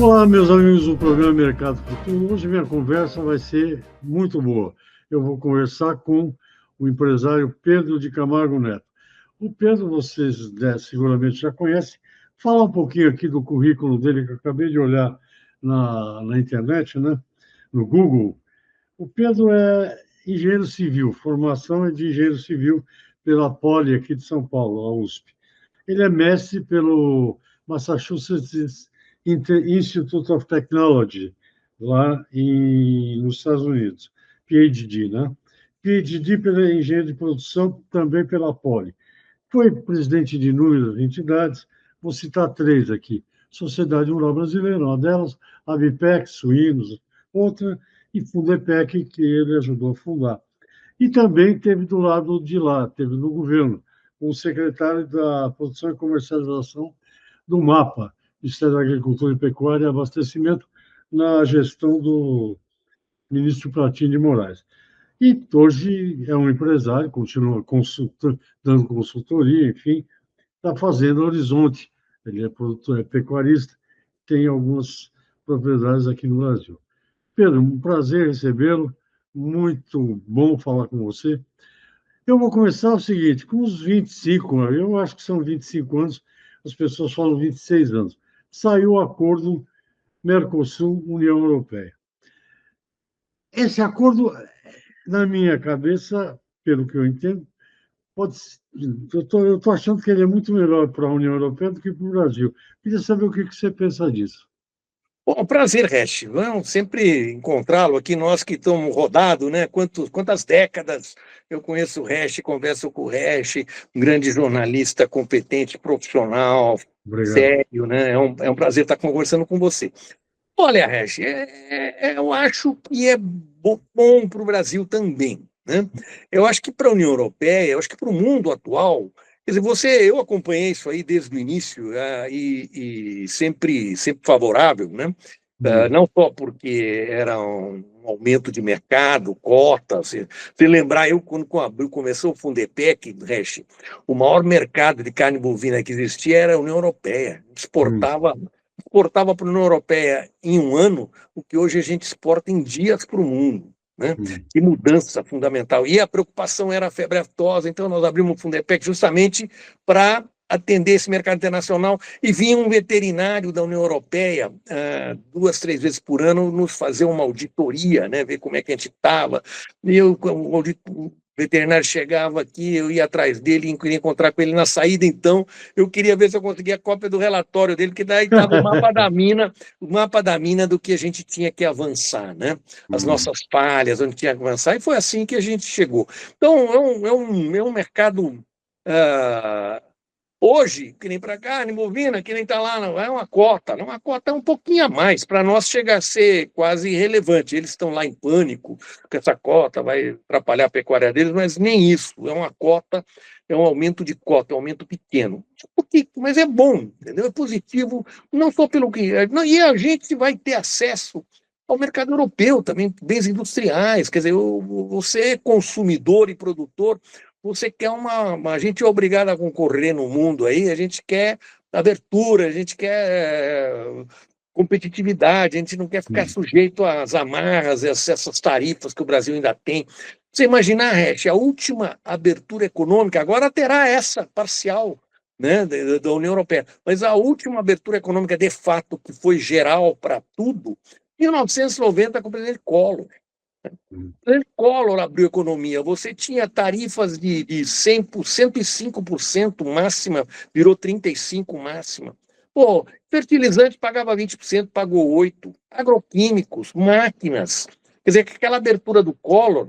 Olá, meus amigos do programa Mercado Futuro. Hoje minha conversa vai ser muito boa. Eu vou conversar com o empresário Pedro de Camargo Neto. O Pedro, vocês seguramente já conhecem. Fala um pouquinho aqui do currículo dele, que eu acabei de olhar na internet, né? No Google. O Pedro é engenheiro civil, formação é de engenheiro civil pela Poli aqui de São Paulo, a USP. Ele é mestre pelo Massachusetts Institute of Technology, nos Estados Unidos. PhD, né? PhD pela engenharia de produção, também pela Poli. Foi presidente de inúmeras entidades, vou citar três aqui. Sociedade Rural Brasileira, uma delas, a Bipex, Suínos, outra, e Fundepec, que ele ajudou a fundar. E também teve do lado de lá, teve no governo, o secretário da Produção e Comercialização do MAPA, Ministério da Agricultura e Pecuária e Abastecimento, na gestão do ministro Platini de Moraes. E hoje é um empresário, continua dando consultoria, enfim, está fazendo Horizonte. Ele é produtor, é pecuarista, tem algumas propriedades aqui no Brasil. Pedro, um prazer recebê-lo, muito bom falar com você. Eu vou começar o seguinte, com os 25, eu acho que são 25 anos, as pessoas falam 26 anos. Saiu o acordo Mercosul-União Europeia. Esse acordo, na minha cabeça, pelo que eu entendo, pode, eu estou achando que ele é muito melhor para a União Europeia do que para o Brasil. Queria saber o que você pensa disso. Bom, prazer, Resch. Vamos sempre encontrá-lo aqui, nós que estamos rodados, né? Quantas décadas eu conheço o Resch, converso com o Resch, um grande jornalista competente, profissional, Obrigado. sério, né? É um prazer estar conversando com você. Olha, Resch, eu acho que é bom para o Brasil também, né? Eu acho que para a União Europeia, eu acho que para o mundo atual, quer dizer, eu acompanhei isso aí desde o início, e sempre favorável, né? Não só porque era um aumento de mercado, cotas. Se lembrar, eu quando abriu, começou o Fundepec, Resch, o maior mercado de carne bovina que existia era a União Europeia. Exportava para a União Europeia em um ano o que hoje a gente exporta em dias para o mundo. Né? Que mudança fundamental. E a preocupação era a febre aftosa, então nós abrimos o Fundepec justamente para atender esse mercado internacional, e vinha um veterinário da União Europeia 2, 3 vezes por ano nos fazer uma auditoria, né, ver como é que a gente estava. E o veterinário chegava aqui, eu ia atrás dele, queria encontrar com ele na saída, então eu queria ver se eu conseguia a cópia do relatório dele, que daí estava o mapa da mina do que a gente tinha que avançar, né? As nossas falhas, onde tinha que avançar, e foi assim que a gente chegou. Então, é um mercado... hoje, que nem para carne bovina, que nem está lá, não é uma cota, não, uma cota é um pouquinho a mais, para nós chega a ser quase irrelevante. Eles estão lá em pânico, que essa cota vai atrapalhar a pecuária deles, mas nem isso, é uma cota, é um aumento de cota, é um aumento pequeno. Mas é bom, entendeu? É positivo, não só pelo que... E a gente vai ter acesso ao mercado europeu também, bens industriais, quer dizer, você é consumidor e produtor, você quer a gente é obrigado a concorrer no mundo aí, a gente quer abertura, a gente quer competitividade, a gente não quer ficar sujeito às amarras, essas tarifas que o Brasil ainda tem. Você imaginar, Resch, a última abertura econômica, agora terá essa parcial, né, da União Europeia, mas a última abertura econômica de fato, que foi geral para tudo, em 1990, com o presidente Collor. O Collor abriu economia, você tinha tarifas de 100%, 105% máxima, virou 35% máxima. Pô, fertilizante pagava 20%, pagou 8%. Agroquímicos, máquinas. Quer dizer, que aquela abertura do Collor,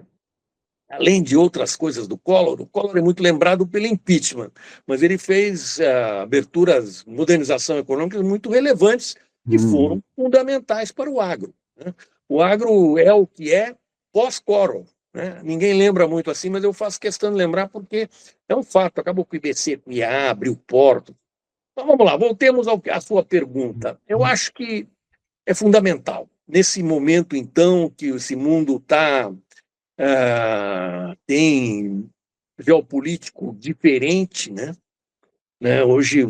além de outras coisas do Collor, o Collor é muito lembrado pelo impeachment, mas ele fez aberturas, modernização econômica muito relevantes que foram fundamentais para o agro. Né? O agro é o que é pós-Collor. Né? Ninguém lembra muito assim, mas eu faço questão de lembrar porque é um fato. Acabou com o IBC, com o IA, abriu porto. Então vamos lá, voltemos à sua pergunta. Eu acho que é fundamental. Nesse momento, então, que esse mundo tem geopolítico diferente, né? Hoje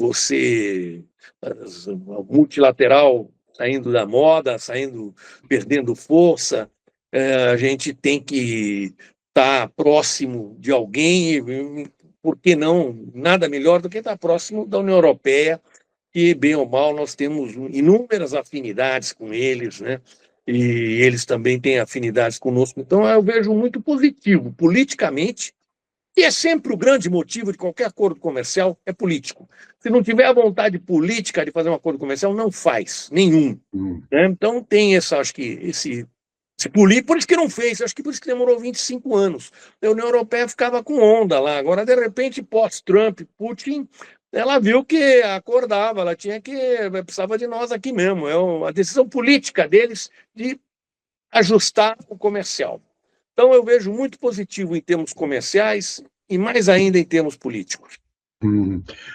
multilateral saindo da moda, perdendo força. A gente tem que estar próximo de alguém, por que não? Nada melhor do que estar próximo da União Europeia, que, bem ou mal, nós temos inúmeras afinidades com eles, né? E eles também têm afinidades conosco. Então, eu vejo muito positivo, politicamente, que é sempre o grande motivo de qualquer acordo comercial, é político. Se não tiver a vontade política de fazer um acordo comercial, não faz, nenhum. Né? Então, tem acho que por isso que não fez, acho que por isso que demorou 25 anos. A União Europeia ficava com onda lá. Agora, de repente, pós-Trump, Putin, ela viu que acordava, ela precisava de nós aqui mesmo. É uma decisão política deles de ajustar o comercial. Então, eu vejo muito positivo em termos comerciais e mais ainda em termos políticos.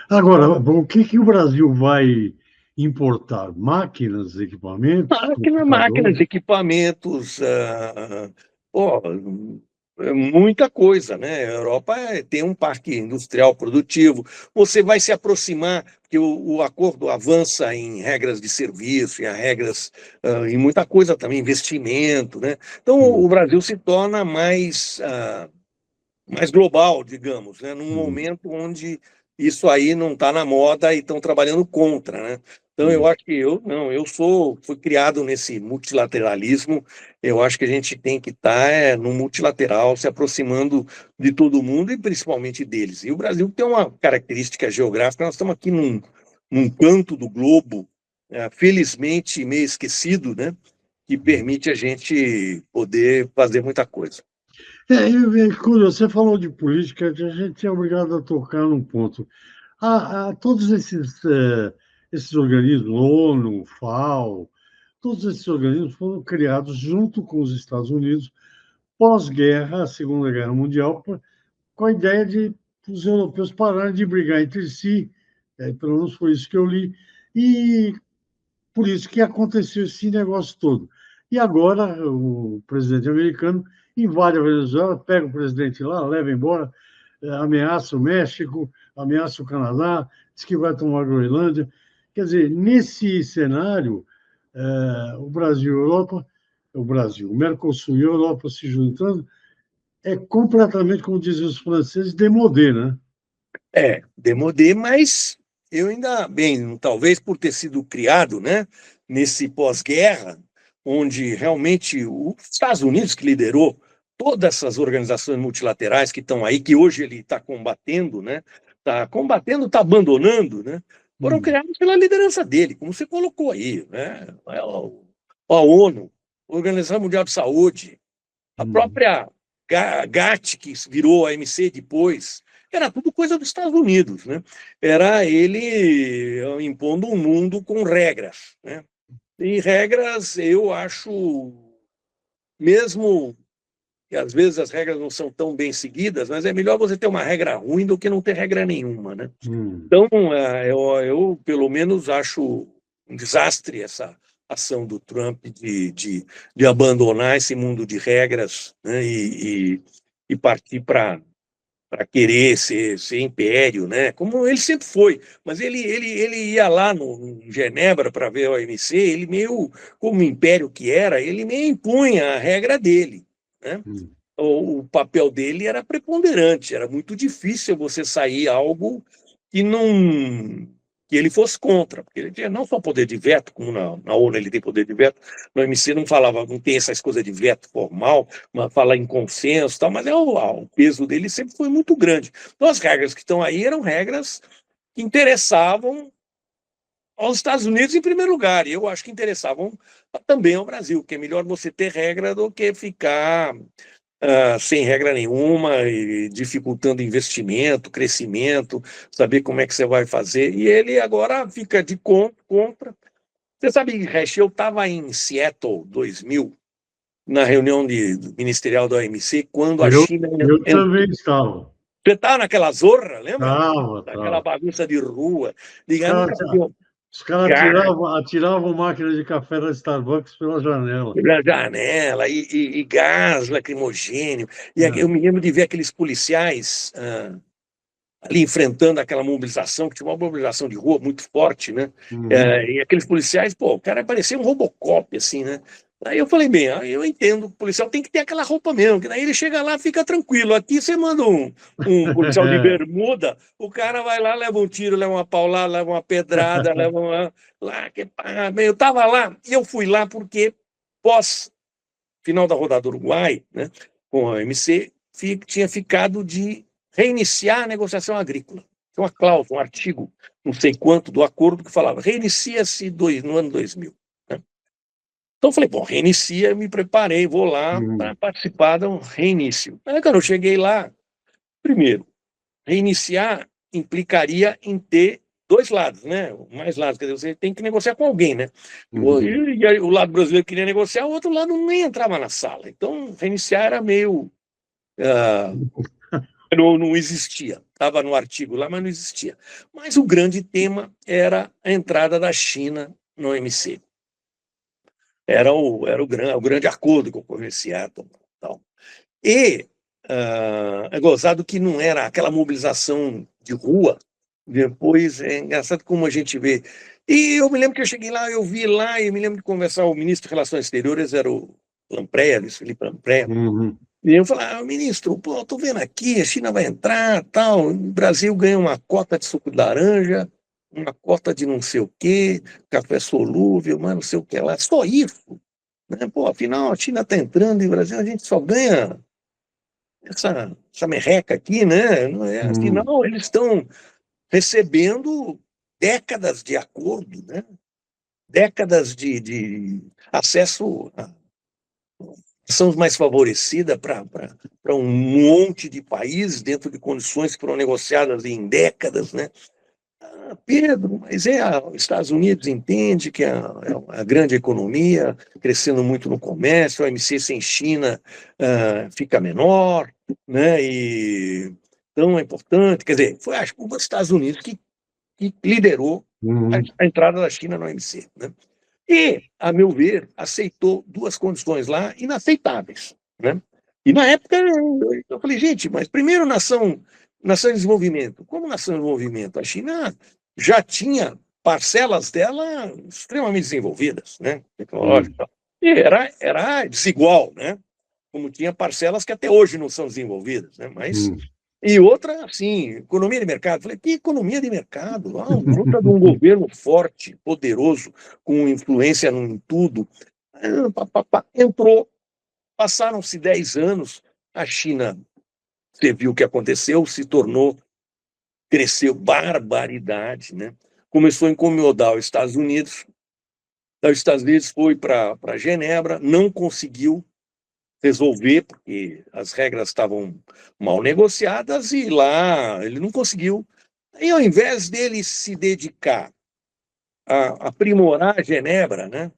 Agora, o que o Brasil vai importar? Máquinas, equipamentos? Máquinas, equipamentos, muita coisa, né? A Europa tem um parque industrial produtivo. Você vai se aproximar, porque o acordo avança em regras de serviço, em regras, em muita coisa também, investimento, né? Então, o Brasil se torna mais global, digamos, né? Num momento onde isso aí não está na moda e estão trabalhando contra, né? Então, eu acho que fui criado nesse multilateralismo, eu acho que a gente tem que estar no multilateral, se aproximando de todo mundo e principalmente deles. E o Brasil tem uma característica geográfica, nós estamos aqui num canto do globo, felizmente meio esquecido, né? Que permite a gente poder fazer muita coisa. Quando você falou de política, a gente é obrigado a tocar num ponto. Todos esses organismos, ONU, FAO, todos esses organismos foram criados junto com os Estados Unidos pós-guerra, a Segunda Guerra Mundial, com a ideia de os europeus pararem de brigar entre si, pelo menos foi isso que eu li, e por isso que aconteceu esse negócio todo. E agora o presidente americano invade a Venezuela, pega o presidente lá, leva embora, ameaça o México, ameaça o Canadá, diz que vai tomar a Groenlândia. Quer dizer, nesse cenário, o Brasil e a Europa, o Mercosul e a Europa se juntando, é completamente, como dizem os franceses, démodé, né? Démodé, mas eu ainda, bem, talvez por ter sido criado, né, nesse pós-guerra, onde realmente os Estados Unidos que liderou todas essas organizações multilaterais que estão aí, que hoje ele está combatendo, né, está abandonando, né, foram criados pela liderança dele, como você colocou aí, né, a ONU, a Organização Mundial de Saúde, a própria GATT, que virou a OMC depois, era tudo coisa dos Estados Unidos, né? Era ele impondo um mundo com regras, né? E regras, eu acho, mesmo que às vezes as regras não são tão bem seguidas, mas é melhor você ter uma regra ruim do que não ter regra nenhuma, né? Então, eu pelo menos acho um desastre essa ação do Trump de abandonar esse mundo de regras, né, e partir para querer ser império, né? Como ele sempre foi. Mas ele ia lá em Genebra para ver a OMC, ele meio, como império que era, ele meio impunha a regra dele, né? O papel dele era preponderante, era muito difícil você sair algo que não que ele fosse contra, porque ele tinha não só poder de veto, como na ONU ele tem poder de veto, no OMC não tem essas coisas de veto formal, mas fala em consenso, tal, mas o peso dele sempre foi muito grande. Então as regras que estão aí eram regras que interessavam aos Estados Unidos em primeiro lugar, e eu acho que interessavam também ao Brasil, que é melhor você ter regra do que ficar sem regra nenhuma, e dificultando investimento, crescimento, saber como é que você vai fazer. E ele agora fica de contra. Você sabe, Resch, eu estava em Seattle 2000, na reunião ministerial da OMC, quando a China... Eu também estava. Você estava naquela zorra, lembra? Naquela Estava. bagunça de rua. Os caras atiravam máquina de café da Starbucks pela janela. Pela janela, e gás lacrimogênio. E eu me lembro de ver aqueles policiais ali enfrentando aquela mobilização, que tinha uma mobilização de rua muito forte, né? Uhum. E aqueles policiais, pô, o cara parecia um Robocop, assim, né? Aí eu falei, bem, eu entendo, o policial tem que ter aquela roupa mesmo, que daí ele chega lá, fica tranquilo. Aqui você manda um policial de bermuda, o cara vai lá, leva um tiro, leva uma paulada, leva uma pedrada, leva uma... Lá, eu estava lá, e eu fui lá porque, pós final da rodada do Uruguai, né, com a OMC, tinha ficado de reiniciar a negociação agrícola. Tem uma cláusula, um artigo, não sei quanto, do acordo que falava reinicia-se no ano 2000. Né? Então eu falei, bom, reinicia, me preparei, vou lá para participar de um reinício. Mas quando eu cheguei lá, primeiro, reiniciar implicaria em ter dois lados, né? Mais lados, quer dizer, você tem que negociar com alguém, né? E aí, o lado brasileiro queria negociar, o outro lado nem entrava na sala. Então, reiniciar era meio... não existia. Estava no artigo lá, mas não existia. Mas o grande tema era a entrada da China no OMC. Era o grande acordo com o Seattle. Tal. E é gozado que não era aquela mobilização de rua. Depois, é engraçado como a gente vê. E eu me lembro que eu cheguei lá, eu vi lá, e me lembro de conversar, o ministro de Relações Exteriores era o Lampreia, Luiz Felipe Lampreia. E eu falei, ministro, pô, tô vendo aqui, a China vai entrar, tal, o Brasil ganha uma cota de suco de laranja, uma cota de não sei o quê, café solúvel, mas não sei o que lá, só isso. Né? Pô, afinal, a China está entrando e o Brasil, a gente só ganha essa merreca aqui, né? Não é, afinal, eles estão recebendo décadas de acordo, né? Décadas de acesso a nações mais favorecidas para um monte de países dentro de condições que foram negociadas em décadas, né? Pedro, mas os Estados Unidos entende que a grande economia, crescendo muito no comércio, a OMC sem China fica menor, né? E então é importante, quer dizer, foi acho que os Estados Unidos que liderou a entrada da China na OMC, né? E, a meu ver, aceitou duas condições lá inaceitáveis, né? E na época eu falei, gente, mas primeiro nação em desenvolvimento. Como nação em desenvolvimento? A China já tinha parcelas dela extremamente desenvolvidas, né? Tecnológicas. E era desigual, né? Como tinha parcelas que até hoje não são desenvolvidas, né? Mas e outra, assim, economia de mercado. Falei, que economia de mercado? Fruta de um governo forte, poderoso, com influência em tudo. Entrou, passaram-se 10 anos, a China, você viu o que aconteceu, se tornou, cresceu barbaridade, né? Começou a incomodar os Estados Unidos, os Estados Unidos foi para Genebra, não conseguiu resolver, porque as regras estavam mal negociadas e lá ele não conseguiu. E ao invés dele se dedicar a aprimorar a Genebra, né,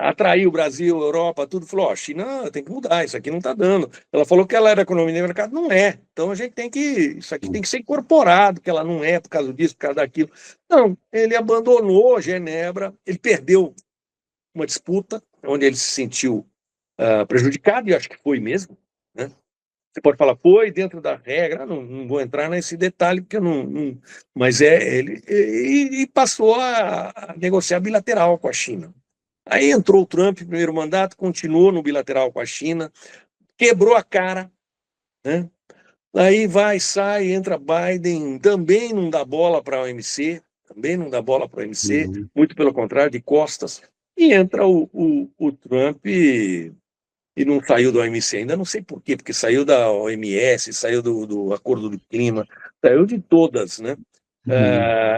atrair o Brasil, a Europa, tudo, falou, a China tem que mudar, isso aqui não está dando. Ela falou que ela era economia de mercado, não é. Então a gente tem que, isso aqui tem que ser incorporado, que ela não é por causa disso, por causa daquilo. Não, ele abandonou Genebra, ele perdeu uma disputa onde ele se sentiu prejudicado, e acho que foi mesmo, né? Você pode falar, foi dentro da regra, não vou entrar nesse detalhe, porque eu não mas ele e passou a negociar bilateral com a China. Aí entrou o Trump, primeiro mandato, continuou no bilateral com a China, quebrou a cara, né? Aí vai, sai, entra Biden, também não dá bola para a OMC, também não dá bola para a OMC, muito pelo contrário, de costas, e entra o Trump e não saiu da OMC ainda, não sei por quê, porque saiu da OMS, saiu do Acordo do Clima, saiu de todas, né?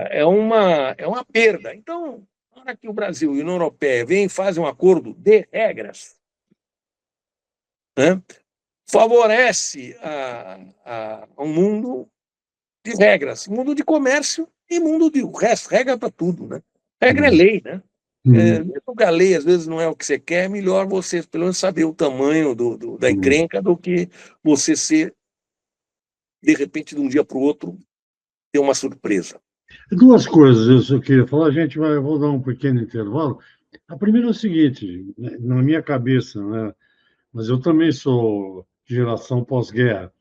É uma perda. Então, na hora que o Brasil e a União Europeia vêm e fazem um acordo de regras, né, favorece um mundo de regras, mundo de comércio e mundo de o resto, regra para tudo, né? Regra é lei, né? Mesmo que a lei às vezes não é o que você quer, é melhor você pelo menos saber o tamanho da encrenca do que você ser, de repente, de um dia para o outro, ter uma surpresa. Duas coisas eu queria falar, vou dar um pequeno intervalo. A primeira é o seguinte, na minha cabeça, né, mas eu também sou de geração pós-guerra.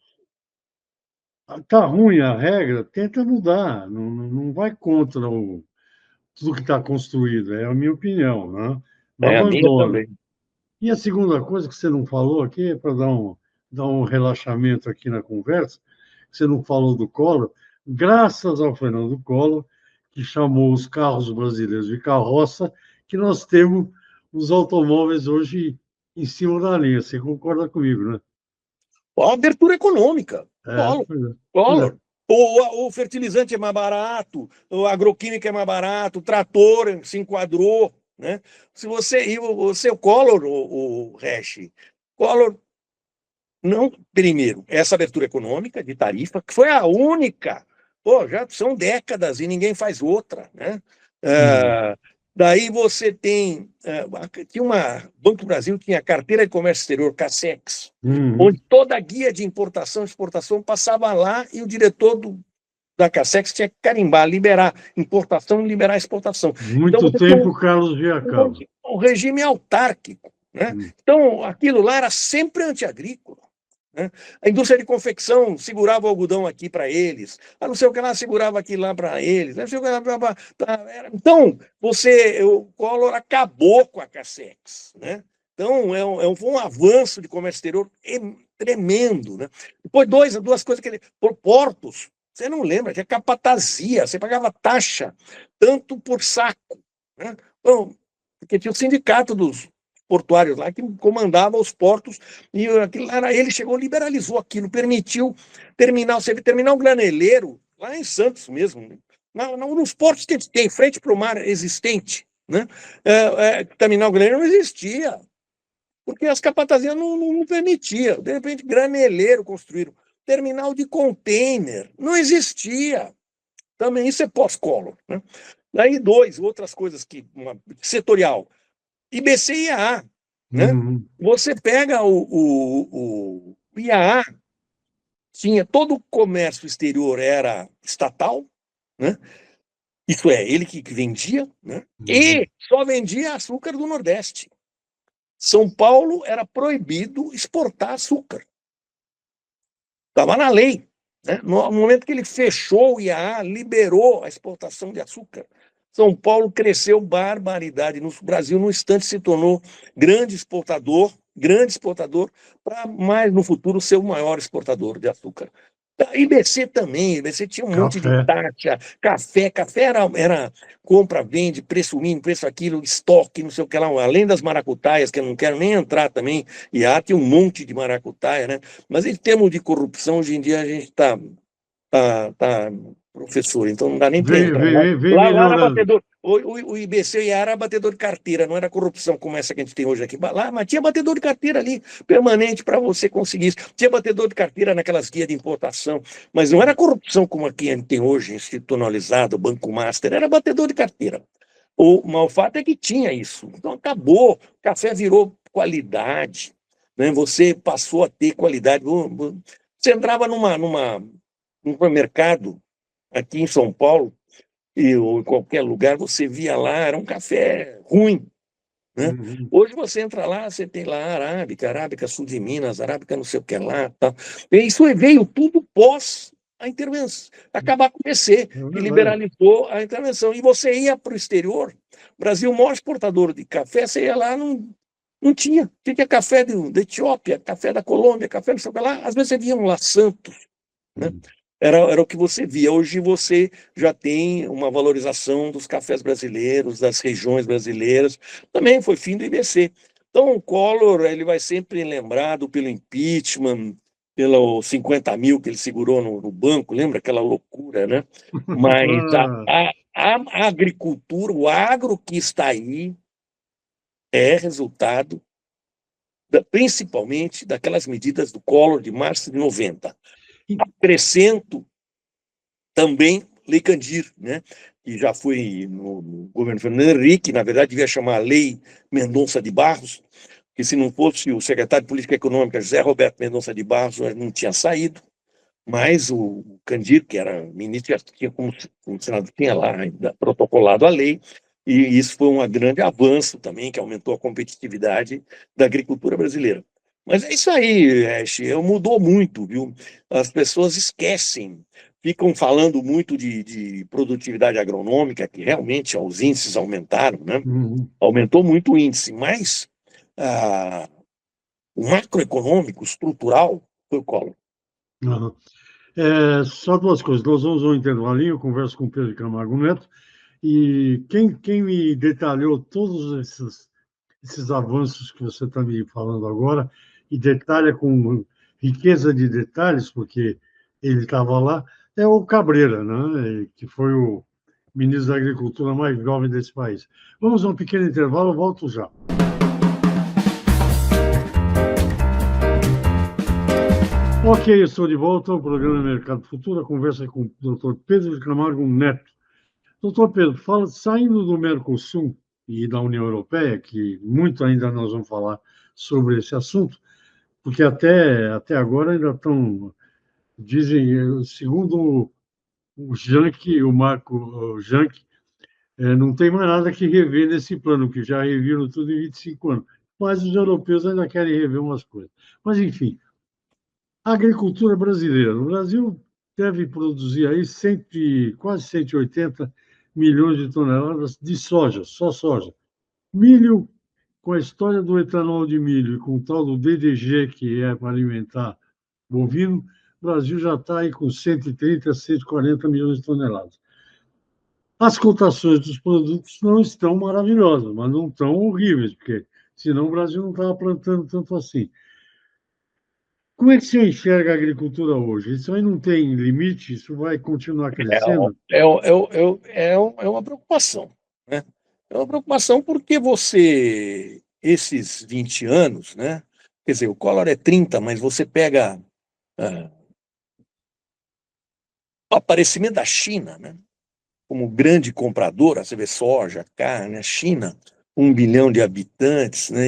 Está ruim a regra, tenta mudar, não vai contra tudo que está construído, é a minha opinião, né? Não É a minha abandona. também. E a segunda coisa que você não falou aqui, para dar um relaxamento aqui na conversa, você não falou do Collor, graças ao Fernando Collor, que chamou os carros brasileiros de carroça, que nós temos os automóveis hoje em cima da linha. Você concorda comigo, né? A abertura econômica. É, Collor. pois é. Pois é. Collor. O fertilizante é mais barato, a agroquímica é mais barato, o trator se enquadrou, né? Se você e o seu Collor, o Hash, Collor não, primeiro, essa abertura econômica de tarifa, que foi a única, pô, já são décadas e ninguém faz outra, né? Uhum. Daí você tem, tinha Banco do Brasil tinha carteira de comércio exterior, CACEX, Uhum. onde toda a guia de importação e exportação passava lá e o diretor da CACEX tinha que carimbar, liberar importação e liberar exportação. Então Muito você tinha tempo, Carlos Viacava. um regime autárquico, né? Uhum. Então aquilo lá era sempre antiagrícola. Né? A indústria de confecção segurava o algodão aqui para eles, a não sei o que lá segurava aqui lá para eles. Não sei o que lá, então, o Collor acabou com a Cassex. Né? Então, foi um avanço de comércio exterior tremendo. Né? Depois, duas coisas que ele. Por portos, você não lembra, tinha capatazia, você pagava taxa, tanto por saco. Né? Então, porque tinha o sindicato dos portuários lá que comandava os portos e aquilo era, ele chegou, liberalizou aquilo, permitiu terminal graneleiro lá em Santos mesmo, né? Nos portos que a gente tem, frente para o mar existente, né? Terminal graneleiro não existia, porque as capatazias não permitiam. De repente, graneleiro construíram. Terminal de container não existia. Também isso é pós-Collor. Né? Daí, outras coisas setorial. IBC e IAA. Né? Uhum. Você pega o IAA, tinha todo o comércio exterior era estatal, né? Isso é, ele que vendia, né? Uhum. E só vendia açúcar do Nordeste. São Paulo era proibido exportar açúcar. Estava na lei. Né? No momento que ele fechou o IAA, liberou a exportação de açúcar. São Paulo cresceu barbaridade. No Brasil, no instante, se tornou grande exportador, para mais no futuro ser o maior exportador de açúcar. A IBC também, IBC tinha um monte de Café. taxa, café era compra, vende, preço mínimo, preço aquilo, estoque, não sei o que lá, além das maracutaias, que eu não quero nem entrar também, e há tem um monte de maracutaia, né? Mas em termos de corrupção, hoje em dia a gente tá professor, então não dá nem para entrar. Vem Lá era melhorando. batedor, o IBC era batedor de carteira, não era corrupção como essa que a gente tem hoje aqui. Lá, mas tinha batedor de carteira ali, permanente, para você conseguir isso. Tinha batedor de carteira naquelas guias de importação, mas não era corrupção como aqui a gente tem hoje, institucionalizado, Banco Master, era batedor de carteira. O fato é que tinha isso. Então acabou, o café virou qualidade, né? Você passou a ter qualidade. Você entrava num mercado aqui em São Paulo, ou em qualquer lugar, você via lá, era um café ruim. Né? Uhum. Hoje você entra lá, você tem lá Arábica Sul de Minas, Arábica não sei o que lá. Tá. E isso veio tudo pós a intervenção, acabar com o PC, É que verdade. liberalizou a intervenção. E você ia para o exterior, Brasil, o maior exportador de café, você ia lá, não tinha. Tinha café da Etiópia, café da Colômbia, café não sei o que lá. Às vezes você via lá Santos. Né? Uhum. Era o que você via. Hoje você já tem uma valorização dos cafés brasileiros, das regiões brasileiras. Também foi fim do IBC. Então, o Collor ele vai sempre lembrado pelo impeachment, pelos 50 mil que ele segurou no banco, lembra aquela loucura, né? Mas a agricultura, o agro que está aí, é resultado principalmente daquelas medidas do Collor de março de 90. Acrescento também Lei Candir, né? Que já foi no governo Fernando Henrique, na verdade devia chamar Lei Mendonça de Barros, que se não fosse o secretário de Política Econômica, José Roberto Mendonça de Barros, não tinha saído, mas o Candir, que era ministro, já tinha como o Senado tinha lá ainda protocolado a lei, e isso foi um grande avanço também, que aumentou a competitividade da agricultura brasileira. Mas é isso aí, mudou muito, viu? As pessoas esquecem, ficam falando muito de produtividade agronômica, que realmente os índices aumentaram, né? Uhum. Aumentou muito o índice, mas ah, o macroeconômico, estrutural, foi o Collor. Aham. Só duas coisas. Nós vamos ao intervalinho, eu converso com o Pedro Camargo Neto, e quem me detalhou todos esses avanços que você está me falando agora, e detalha com riqueza de detalhes, porque ele estava lá, é o Cabreira, né? Que foi o ministro da Agricultura mais jovem desse país. Vamos a um pequeno intervalo, eu volto já. Ok, estou de volta ao programa Mercado Futuro, a conversa com o doutor Pedro de Camargo Neto. Doutor Pedro, saindo do Mercosul e da União Europeia, que muito ainda nós vamos falar sobre esse assunto, porque até agora ainda estão, dizem, segundo o Janck, o Marco Janck, não tem mais nada que rever nesse plano, que já reviram tudo em 25 anos. Mas os europeus ainda querem rever umas coisas. Mas, enfim, a agricultura brasileira. O Brasil deve produzir aí quase 180 milhões de toneladas de soja, só soja. Milho, com a história do etanol de milho e com o tal do DDG, que é para alimentar bovino, o Brasil já está aí com 130, 140 milhões de toneladas. As cotações dos produtos não estão maravilhosas, mas não estão horríveis, porque senão o Brasil não estava plantando tanto assim. Como é que você enxerga a agricultura hoje? Isso aí não tem limite? Isso vai continuar crescendo? É uma preocupação, né? É uma preocupação porque esses 20 anos, né? Quer dizer, o Collor é 30, mas você pega ah, o aparecimento da China, né? Como grande compradora, você vê soja, carne, a China, 1 bilhão de habitantes, né?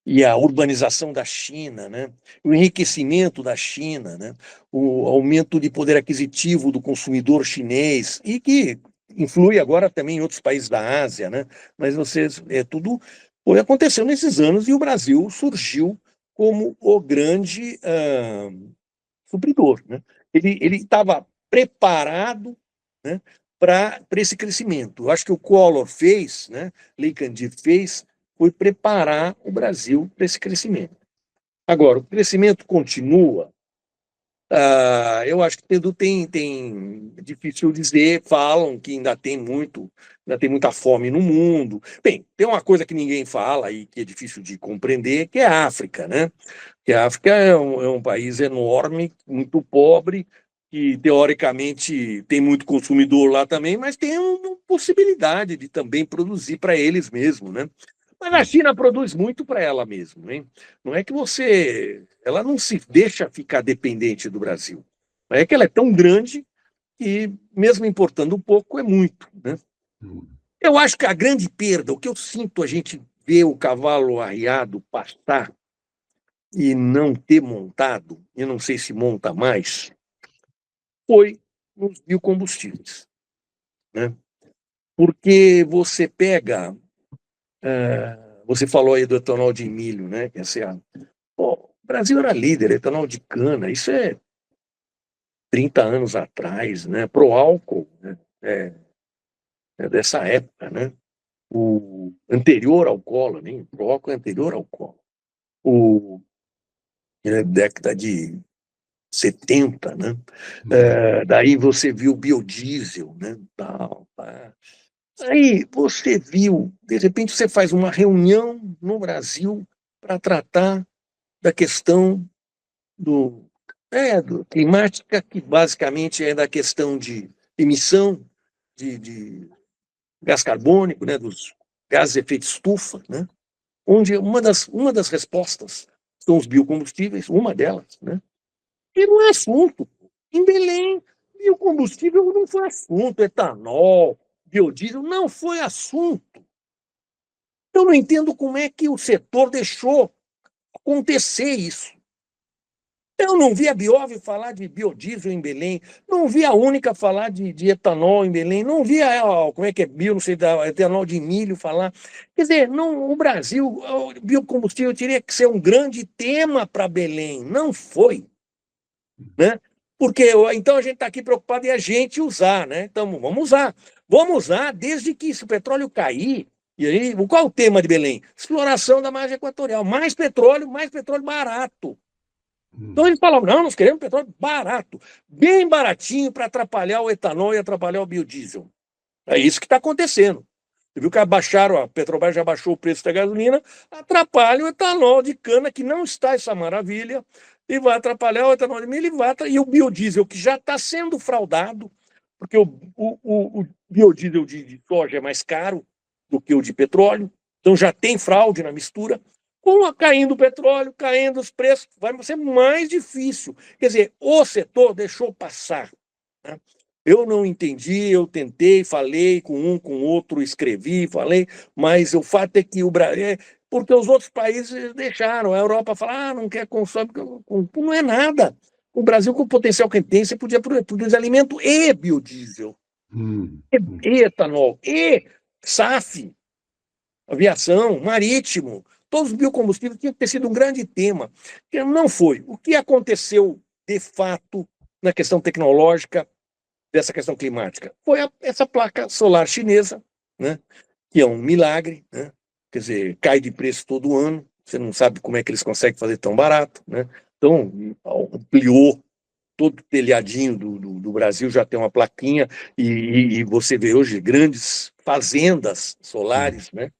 E a urbanização da China, né? O enriquecimento da China, né? O aumento de poder aquisitivo do consumidor chinês, e que influi agora também em outros países da Ásia, né? Mas tudo aconteceu nesses anos e o Brasil surgiu como o grande supridor, né? Ele estava preparado, né, para esse crescimento. Eu acho que o Collor fez, né, Lei Candir fez, foi preparar o Brasil para esse crescimento. Agora, o crescimento continua. Eu acho que tem difícil dizer, falam que ainda tem muita fome no mundo. Bem, tem uma coisa que ninguém fala e que é difícil de compreender, que é a África, né? Que a África é um país enorme, muito pobre, que teoricamente tem muito consumidor lá também, mas tem uma possibilidade de também produzir para eles mesmos, né? Mas a China produz muito para ela mesma, hein? Não é que ela não se deixa ficar dependente do Brasil. É que ela é tão grande que, mesmo importando um pouco, é muito, né? Eu acho que a grande perda, o que eu sinto a gente ver o cavalo arriado passar e não ter montado, eu não sei se monta mais, foi nos biocombustíveis, né? Porque você pega, você falou aí do etanol de milho, né? Que pô, o Brasil era líder, etanol de cana, isso é 30 anos atrás, né? Pro álcool, né? É dessa época, né? O anterior ao Collor, né? Pro álcool é anterior ao Collor. Década de 70, né? Daí você viu o biodiesel, né? Tal, tá. Aí você viu, de repente você faz uma reunião no Brasil para tratar da questão do climática, que basicamente é da questão de emissão de gás carbônico, né, dos gases de efeito estufa, né? Onde uma das respostas são os biocombustíveis, uma delas, né? E não é assunto. Em Belém, biocombustível não foi assunto, etanol, biodiesel, não foi assunto. Eu não entendo como é que o setor deixou acontecer isso. Eu não vi a Biov falar de biodiesel em Belém, não vi a Única falar de etanol em Belém, não vi como é que é bio, não sei, etanol de milho falar. Quer dizer, não, o Brasil, o biocombustível teria que ser um grande tema para Belém, não foi, né? Porque então a gente está aqui preocupado em a gente usar, né? Então vamos usar desde que se o petróleo cair. E aí, qual é o tema de Belém? Exploração da margem equatorial, mais petróleo barato. Então eles falavam, não, nós queremos petróleo barato, bem baratinho para atrapalhar o etanol e atrapalhar o biodiesel. É isso que está acontecendo. Você viu que a Petrobras já baixou o preço da gasolina, atrapalha o etanol de cana, que não está essa maravilha, e vai atrapalhar o etanol de milho e o biodiesel, que já está sendo fraudado, porque o biodiesel de soja é mais caro do que o de petróleo, então já tem fraude na mistura. Caindo o petróleo, caindo os preços, vai ser mais difícil. Quer dizer, o setor deixou passar, né? Eu não entendi, eu tentei, falei com um, com outro, escrevi, falei, mas o fato é que o Brasil. Porque os outros países deixaram, a Europa fala, não quer consumir, não é nada. O Brasil, com o potencial que tem, você podia produzir alimento e biodiesel, e etanol, e SAF, aviação, marítimo. Todos os biocombustíveis tinham que ter sido um grande tema, que não foi. O que aconteceu, de fato, na questão tecnológica, dessa questão climática? Foi essa placa solar chinesa, né, que é um milagre, né? Quer dizer, cai de preço todo ano, você não sabe como é que eles conseguem fazer tão barato, né? Então, ampliou todo o telhadinho do Brasil, já tem uma plaquinha, e você vê hoje grandes fazendas solares, né?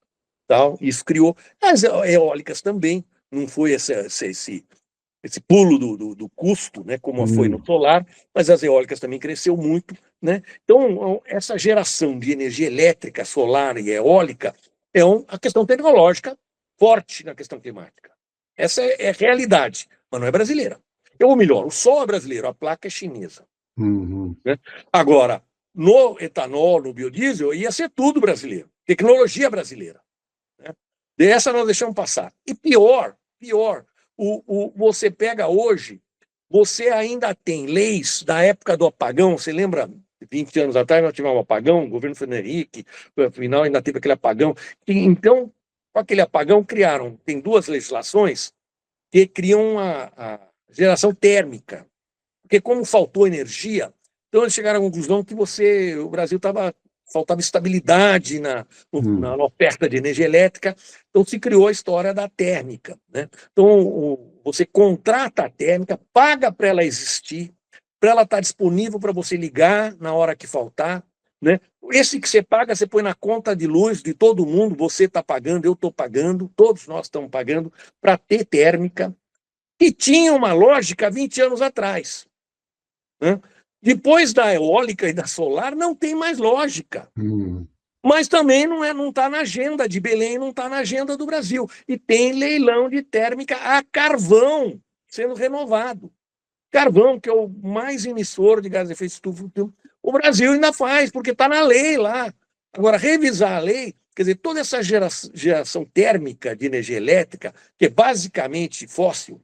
Tal, isso criou as eólicas também, não foi esse pulo do custo, né, como foi no solar, mas as eólicas também cresceu muito, né? Então, essa geração de energia elétrica, solar e eólica é a questão tecnológica forte na questão climática. Essa é a realidade, mas não é brasileira. Ou melhor, o sol é brasileiro, a placa é chinesa. Né? Agora, no etanol, no biodiesel, ia ser tudo brasileiro, tecnologia brasileira. Né? Dessa nós deixamos passar. E pior, você pega hoje, você ainda tem leis da época do apagão, você lembra, 20 anos atrás nós tivemos um apagão, o governo Fernando Henrique, no final ainda teve aquele apagão. Então, com aquele apagão, tem duas legislações que criam a geração térmica, porque como faltou energia, então eles chegaram à conclusão que o Brasil faltava estabilidade na oferta de energia elétrica, então se criou a história da térmica, né? Então, você contrata a térmica, paga para ela existir, para ela estar disponível para você ligar na hora que faltar, né? Esse que você paga, você põe na conta de luz de todo mundo, você está pagando, eu estou pagando, todos nós estamos pagando para ter térmica, que tinha uma lógica 20 anos atrás, né? Depois da eólica e da solar, não tem mais lógica. Mas também não está na agenda de Belém, não está na agenda do Brasil. E tem leilão de térmica a carvão sendo renovado. Carvão, que é o mais emissor de gás de efeito estufa, o Brasil ainda faz, porque está na lei lá. Agora, revisar a lei, quer dizer, toda essa geração térmica de energia elétrica, que é basicamente fóssil,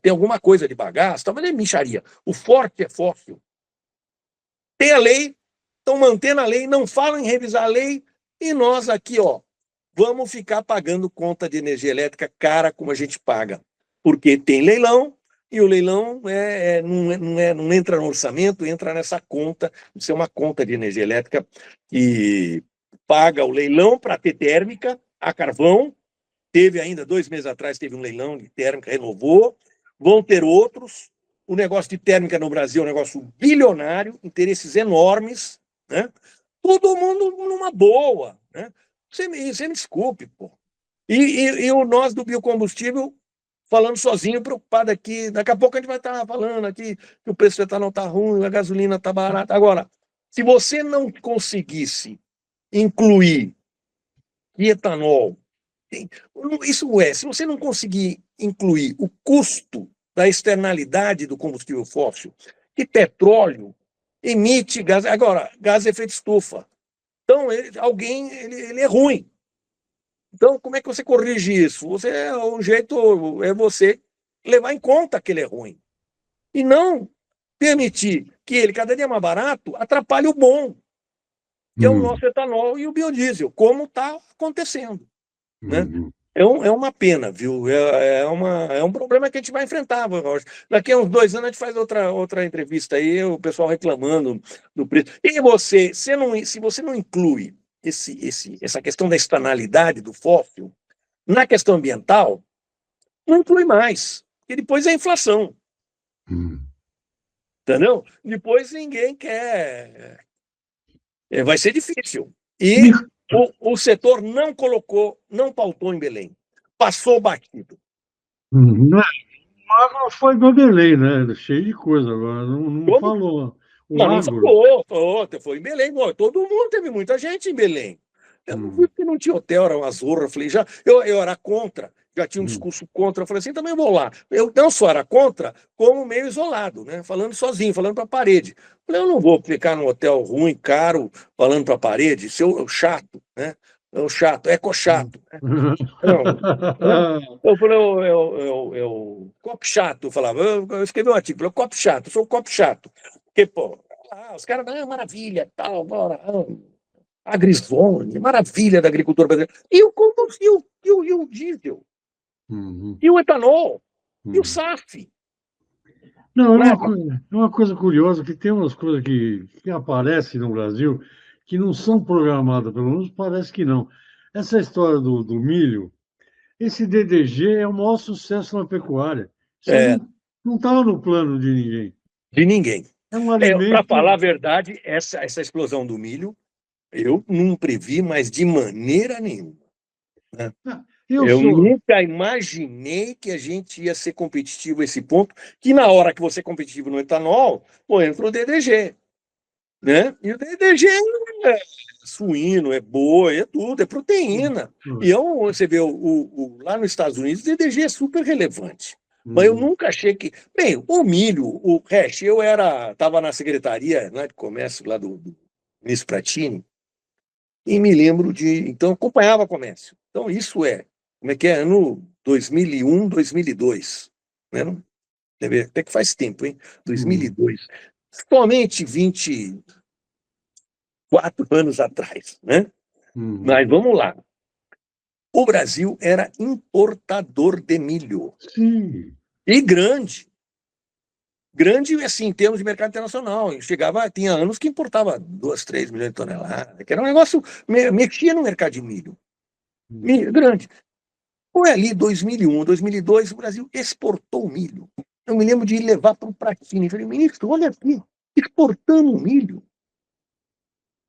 tem alguma coisa de bagaço, mas é mixaria. O forte é fóssil. Tem a lei, estão mantendo a lei, não falam em revisar a lei, e nós aqui, vamos ficar pagando conta de energia elétrica cara como a gente paga. Porque tem leilão, e o leilão não entra no orçamento, entra nessa conta, isso é uma conta de energia elétrica que paga o leilão para ter térmica a carvão. Teve ainda 2 meses atrás, teve um leilão de térmica, renovou, vão ter outros. O negócio de térmica no Brasil é um negócio bilionário, interesses enormes, né? Todo mundo numa boa, né? Você me desculpe, pô. E nós do biocombustível falando sozinho, preocupado aqui. Daqui a pouco a gente vai estar falando aqui que o preço do etanol está ruim, a gasolina está barata. Agora, se você não conseguisse incluir etanol, se você não conseguir incluir o custo da externalidade do combustível fóssil, que petróleo emite gás, agora, gás de efeito estufa. Então, ele é ruim. Então, como é que você corrige isso? O jeito é você levar em conta que ele é ruim. e não permitir que ele, cada dia mais barato, atrapalhe o bom, que é o nosso etanol e o biodiesel, como está acontecendo, né? É uma pena, viu? É um problema que a gente vai enfrentar, Rocha. Daqui a uns 2 anos a gente faz outra entrevista aí, o pessoal reclamando do preço. E você, se você não inclui essa questão da externalidade do fóssil na questão ambiental, não inclui mais, porque depois é inflação, entendeu? Depois ninguém quer. Vai ser difícil. E o setor não colocou, não pautou em Belém. Passou batido. Não, o agro foi do Belém, né? Cheio de coisa agora, não Como? falou. O Mas não agro. foi em Belém. Todo mundo, teve muita gente em Belém. Eu não fui Hum, porque não tinha hotel, era uma zorra. Eu falei, eu era contra, já tinha um hum, discurso contra. Eu falei assim, também vou lá. Eu não só era contra, como meio isolado, né? Falando sozinho, falando para a parede. Eu falei, eu não vou ficar num hotel ruim, caro, falando para a parede, seu chato, né? É o chato, hum. eco-chato. Né? Não, né? Eu falei, copo chato, eu falava, eu escrevi um artigo, eu copo chato, eu sou um copo chato. Porque, pô, os caras, maravilha, tal, bora, agrizone, maravilha da agricultura brasileira. E o combustível, e o diesel, Uhum, e o etanol, e o uhum. SAF. Não, Né? é uma coisa curiosa que tem umas coisas que aparecem no Brasil que não são programadas, pelo menos parece que não. Essa história do milho, esse DDG é o maior sucesso na pecuária. Isso aí É, não estava no plano de ninguém. de ninguém. É um Para falar a alimento. verdade, essa explosão do milho, eu não previ, mas de maneira nenhuma. Né? Ah, eu Eu sou. nunca imaginei que a gente ia ser competitivo a esse ponto, que na hora que você é competitivo no etanol, pô, entra o DDG, né? E o DDG é suíno, é boi, é tudo, é proteína. E você vê, lá nos Estados Unidos, o DDG é super relevante. Mas eu Uhum. nunca achei que. Bem, o milho, o hash, estava na secretaria, né, de comércio lá do ministro Pratini, e me lembro de. Então, eu acompanhava comércio. Então, isso como é que é? Ano 2001, 2002. Né? Até que faz tempo, hein? Uhum. 2002. Somente 24 anos atrás, né? Uhum. Mas vamos lá. O Brasil era importador de milho. Sim. E grande. Grande, assim, em termos de mercado internacional. Tinha anos que importava 2, 3 milhões de toneladas, que era um negócio, mexia no mercado de milho. Uhum. Grande. Foi ali 2001, 2002, o Brasil exportou milho. Eu me lembro de ir levar para o Pratini. Falei, ministro, olha aqui, exportando milho.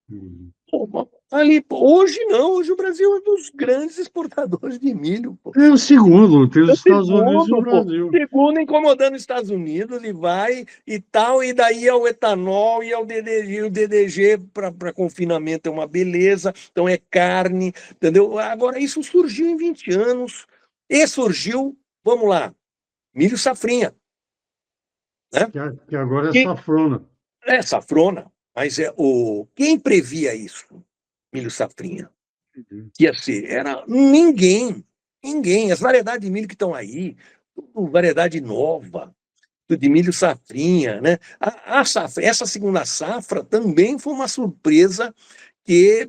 Uhum. Pô, ali, pô, hoje não, hoje o Brasil é um dos grandes exportadores de milho. Pô. É o segundo, tem É os o Estados Unidos e o segundo, pô. Brasil. Segundo, incomodando os Estados Unidos, ele vai e tal, e daí é o etanol e é o DDG. O DDG para confinamento é uma beleza, então é carne, entendeu? Agora, isso surgiu em 20 anos, e surgiu, vamos lá, milho safrinha, né? Que agora é Que safrona. é safrona, mas quem previa isso? Milho safrinha. Uhum. Que ia ser, era ninguém, ninguém. As variedades de milho que estão aí, tudo variedade nova, tudo de milho safrinha, né? Essa segunda safra também foi uma surpresa que,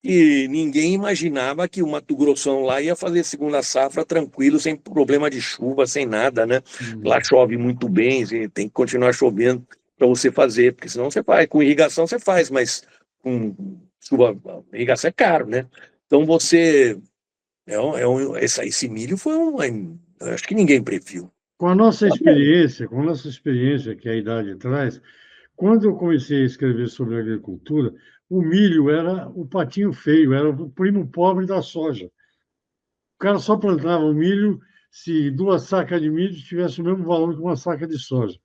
que ninguém imaginava que o Mato Grossão lá ia fazer segunda safra tranquilo, sem problema de chuva, sem nada, né? Lá Uhum. chove muito bem, tem que continuar chovendo para você fazer, porque senão você faz, com irrigação você faz, mas com chuva, irrigação é caro, né? Então esse milho foi acho que ninguém previu. Com a nossa experiência que a idade traz, quando eu comecei a escrever sobre agricultura, o milho era o patinho feio, era o primo pobre da soja. O cara só plantava o milho se 2 sacas de milho tivesse o mesmo valor que uma saca de soja.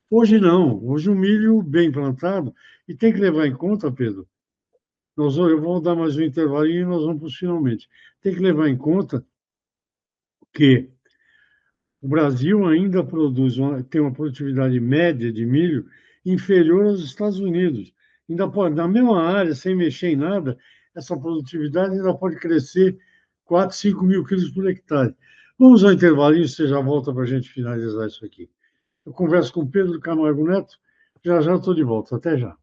Hoje não. Hoje o milho bem plantado, e tem que levar em conta, Pedro, eu vou dar mais um intervalinho e nós vamos para os finalmente. Tem que levar em conta que o Brasil ainda tem uma produtividade média de milho inferior aos Estados Unidos. Ainda pode, na mesma área, sem mexer em nada, essa produtividade ainda pode crescer 4, 5 mil quilos por hectare. Vamos ao intervalinho, você já volta para a gente finalizar isso aqui. Eu converso com Pedro Camargo Neto. Já estou de volta. Até já.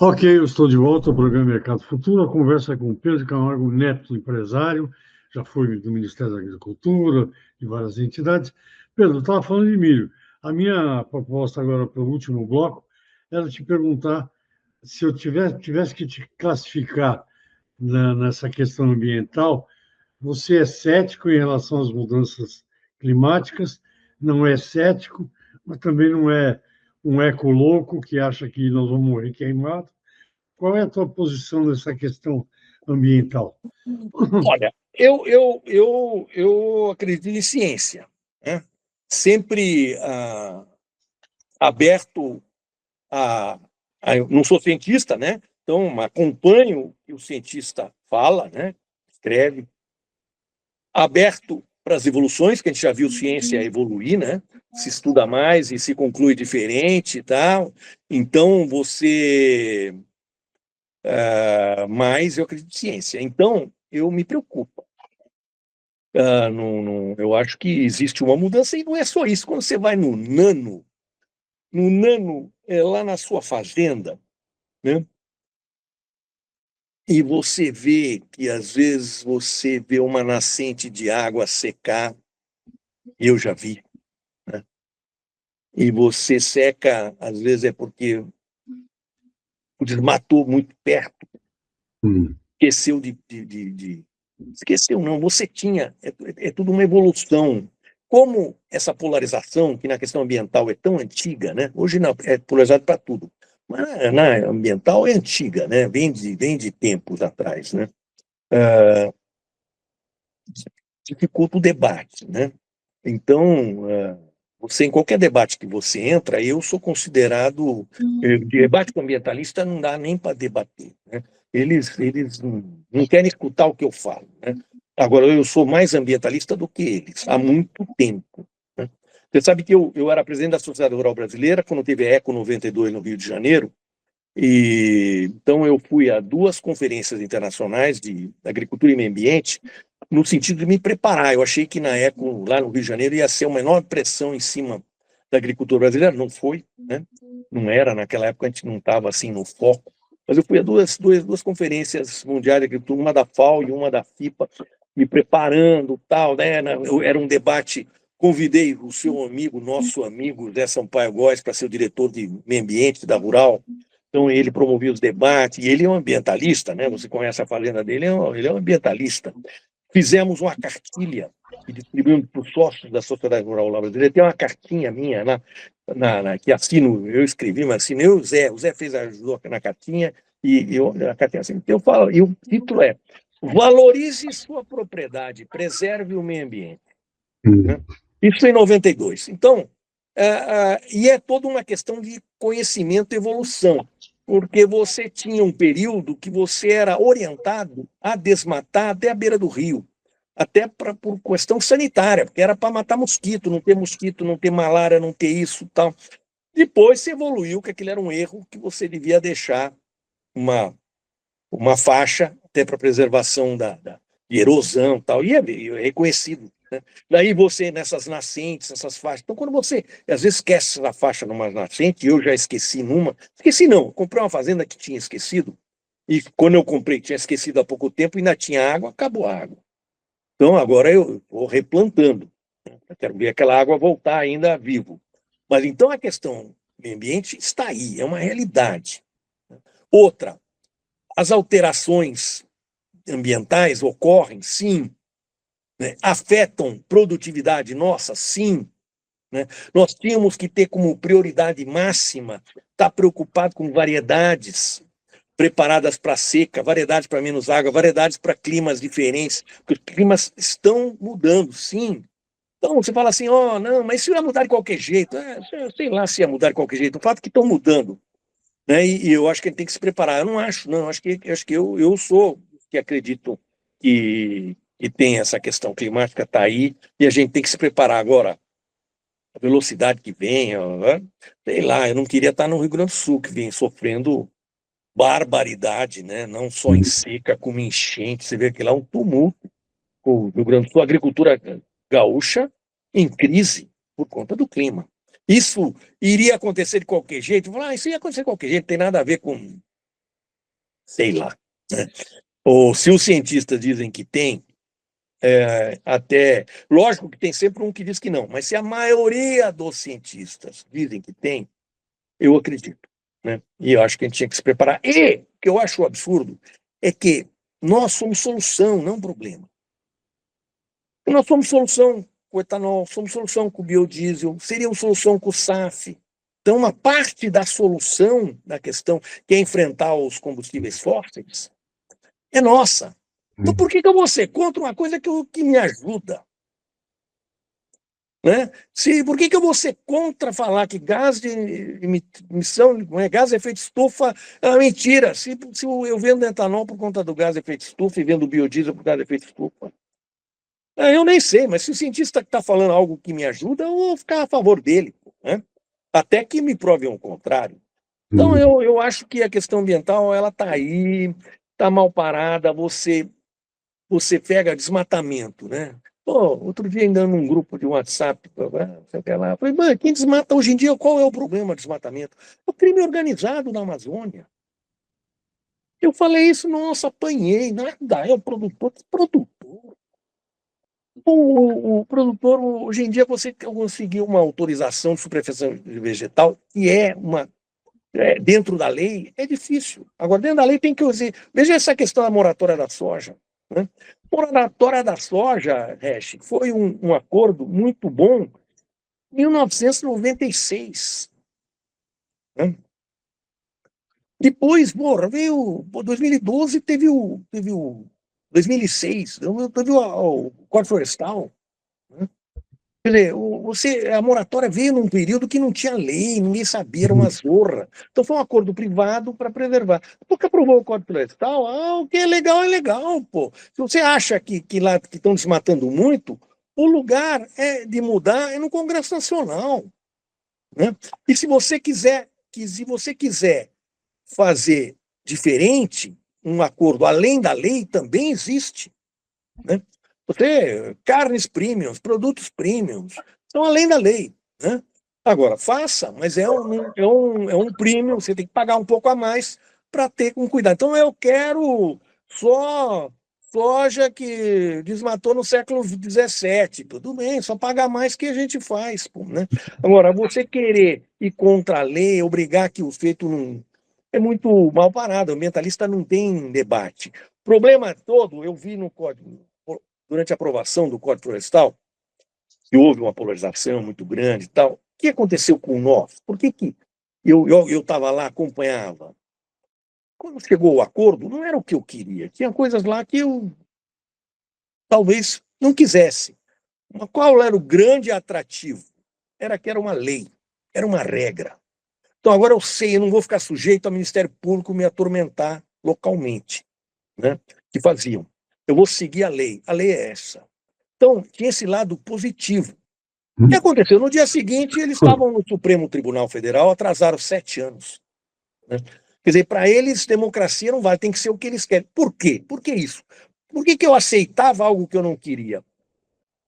Ok, eu estou de volta ao programa Mercado Futuro. A conversa é com Pedro Camargo Neto, empresário, já foi do Ministério da Agricultura, de várias entidades. Pedro, estava falando de milho. A minha proposta agora para o último bloco era te perguntar se eu tivesse que te classificar nessa questão ambiental. Você é cético em relação às mudanças climáticas, não é cético, mas também não é um eco-louco que acha que nós vamos morrer queimados. Qual é a tua posição nessa questão ambiental? Olha, eu acredito em ciência, né? Sempre aberto eu não sou cientista, né? Então acompanho o que o cientista fala, né? Escreve, aberto para as evoluções, que a gente já viu ciência evoluir, né? Se estuda mais e se conclui diferente e tal. Então, mas eu acredito em ciência. Então, eu me preocupo. Eu acho que existe uma mudança e não é só isso. Quando você vai no nano lá na sua fazenda, né? E você vê que, às vezes, você vê uma nascente de água secar, eu já vi, né? E você seca, às vezes é porque desmatou muito perto, esqueceu Esqueceu, não, você tinha, é tudo uma evolução. Como essa polarização, que na questão ambiental é tão antiga, né? Hoje não, é polarizado para tudo, mas na ambiental é antiga, né? Vem de tempos atrás, né? Dificulta o debate, né? Então, você, em qualquer debate que você entra, eu sou considerado. Debate com ambientalista não dá nem para debater, né? Eles não querem escutar o que eu falo, né? Agora, eu sou mais ambientalista do que eles, há muito tempo, né? Você sabe que eu era presidente da Sociedade Rural Brasileira quando teve a Eco 92 no Rio de Janeiro, e então eu fui a 2 conferências internacionais de agricultura e meio ambiente, no sentido de me preparar. Eu achei que na Eco, lá no Rio de Janeiro, ia ser uma enorme pressão em cima da agricultura brasileira. Não foi, né? Não era, naquela época a gente não estava assim no foco. Mas eu fui a duas conferências mundiais de agricultura, uma da FAO e uma da FIPA, me preparando, tal, né? Era um debate. Convidei o seu amigo, nosso amigo Zé Sampaio Góes, para ser o diretor de meio ambiente da Rural. Então, ele promovia os debates, e ele é um ambientalista, né? Você conhece a fazenda dele, ele é um ambientalista. Fizemos uma cartilha e distribuímos para os sócios da Sociedade Rural Brasileira. Tem uma cartinha minha que assino, eu escrevi, mas assinei o Zé. O Zé ajudou na cartinha, e a cartinha assim. Então, eu falo, e o título é: Valorize sua propriedade, preserve o meio ambiente. Né? Isso em 92. Então, e é toda uma questão de conhecimento e evolução, porque você tinha um período que você era orientado a desmatar até a beira do rio, até por questão sanitária, porque era para matar mosquito, não ter malária, não ter isso e tal. Depois se evoluiu que aquilo era um erro, que você devia deixar uma faixa até para preservação de erosão e tal, e é reconhecido, né? Daí você, nessas nascentes, essas faixas. Então, quando você, às vezes, esquece a faixa numa nascente, eu já esqueci numa. Esqueci não, comprei uma fazenda que tinha esquecido, e quando eu comprei, tinha esquecido há pouco tempo, ainda tinha água, acabou a água. Então, agora eu vou replantando, né? Eu quero ver aquela água voltar ainda vivo. Mas então a questão do meio ambiente está aí, é uma realidade. Outra, as alterações ambientais ocorrem, sim, né? Afetam produtividade nossa, sim, né? Nós tínhamos que ter como prioridade máxima estar preocupado com variedades preparadas para seca, variedades para menos água, variedades para climas diferentes, porque os climas estão mudando, sim. Então você fala assim, não, mas isso ia mudar de qualquer jeito. Sei lá se ia mudar de qualquer jeito. O fato é que estão mudando, né? E eu acho que a gente tem que se preparar. Eu não acho, não. Acho que eu sou que acredito que tem essa questão climática, está aí, e a gente tem que se preparar agora. A velocidade que vem, sei lá, eu não queria estar no Rio Grande do Sul, que vem sofrendo barbaridade, né? Não só em seca, como em enchente. Você vê que lá é um tumulto o Rio Grande do Sul, a agricultura gaúcha em crise por conta do clima. Isso iria acontecer de qualquer jeito? Isso ia acontecer de qualquer jeito, não tem nada a ver com, sei lá, né? Ou se os cientistas dizem que tem, até, lógico que tem sempre um que diz que não, mas se a maioria dos cientistas dizem que tem, eu acredito, né? E eu acho que a gente tinha que se preparar. E o que eu acho absurdo é que nós somos solução, não problema. E nós somos solução com o etanol, somos solução com o biodiesel, seríamos solução com o SAF. Então, uma parte da solução da questão, que é enfrentar os combustíveis fósseis, é nossa. Então, por que eu vou ser contra uma coisa que me ajuda? Né? Por que eu vou ser contra falar que gás de emissão, gás de efeito estufa, é mentira? Se eu vendo etanol por conta do gás de efeito estufa e vendo biodiesel por causa do efeito estufa, eu nem sei, mas se o cientista está falando algo que me ajuda, eu vou ficar a favor dele, né? Até que me prove o contrário. Então, eu acho que a questão ambiental, ela está aí, está mal parada, você pega desmatamento, né? Outro dia ainda num grupo de WhatsApp, eu falei, quem desmata hoje em dia, qual é o problema do desmatamento? O crime organizado na Amazônia. Eu falei isso, nossa, apanhei, nada, é o produtor. O produtor, hoje em dia, você conseguir uma autorização de superfície vegetal, que dentro da lei, é difícil. Agora, dentro da lei tem que usar. Veja essa questão da moratória da soja. Né? Moratória da soja, Resch, foi um acordo muito bom em 1996. Né? Depois, veio 2012, teve o 2006, teve o Código Florestal. Né? Quer dizer, a moratória veio num período que não tinha lei, ninguém sabia, era uma zorra. Então foi um acordo privado para preservar. Porque aprovou o Código Florestal, o que é legal, pô. Se você acha que lá que estão desmatando muito, o lugar de mudar é no Congresso Nacional. Né? E se você quiser fazer diferente, um acordo além da lei também existe. Né? Carnes premiums, produtos premiums, são além da lei. Né? Agora, faça, mas é um premium, você tem que pagar um pouco a mais para ter com cuidado. Então, eu quero só soja que desmatou no século XVII. Tudo bem, só pagar mais que a gente faz. Pô, né? Agora, você querer ir contra a lei, obrigar que o feito não... É muito mal parado, o ambientalista não tem debate. O problema todo, eu vi no Código, durante a aprovação do Código Florestal, que houve uma polarização muito grande e tal. O que aconteceu com nós? Por que eu estava lá, acompanhava? Quando chegou o acordo, não era o que eu queria. Tinha coisas lá que eu talvez não quisesse. Mas qual era o grande atrativo? Era que era uma lei, era uma regra. Então agora eu sei, eu não vou ficar sujeito ao Ministério Público me atormentar localmente, né? Que faziam. Eu vou seguir a lei é essa. Então, tinha esse lado positivo. O que aconteceu? No dia seguinte, eles estavam no Supremo Tribunal Federal, atrasaram 7 anos. Né? Quer dizer, para eles, democracia não vale, tem que ser o que eles querem. Por quê? Por que isso? Por que eu aceitava algo que eu não queria?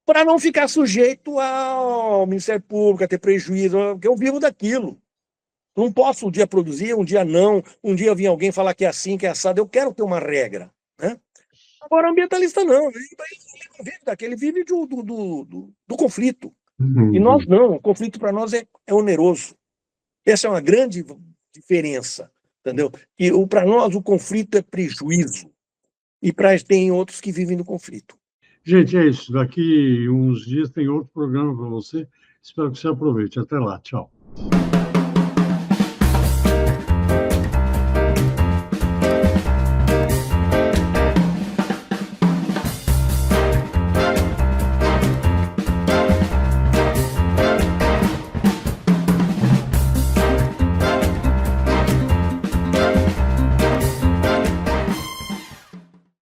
Para não ficar sujeito ao Ministério Público, a ter prejuízo, porque eu vivo daquilo. Não posso um dia produzir, um dia não, um dia vir alguém falar que é assim, que é assado, eu quero ter uma regra. Né? Agora, o ambientalista não, ele vive do conflito. E nós não, o conflito para nós é oneroso. Essa é uma grande diferença, entendeu? E para nós o conflito é prejuízo. E tem outros que vivem no conflito. Gente, é isso. Daqui uns dias tem outro programa para você. Espero que você aproveite. Até lá. Tchau.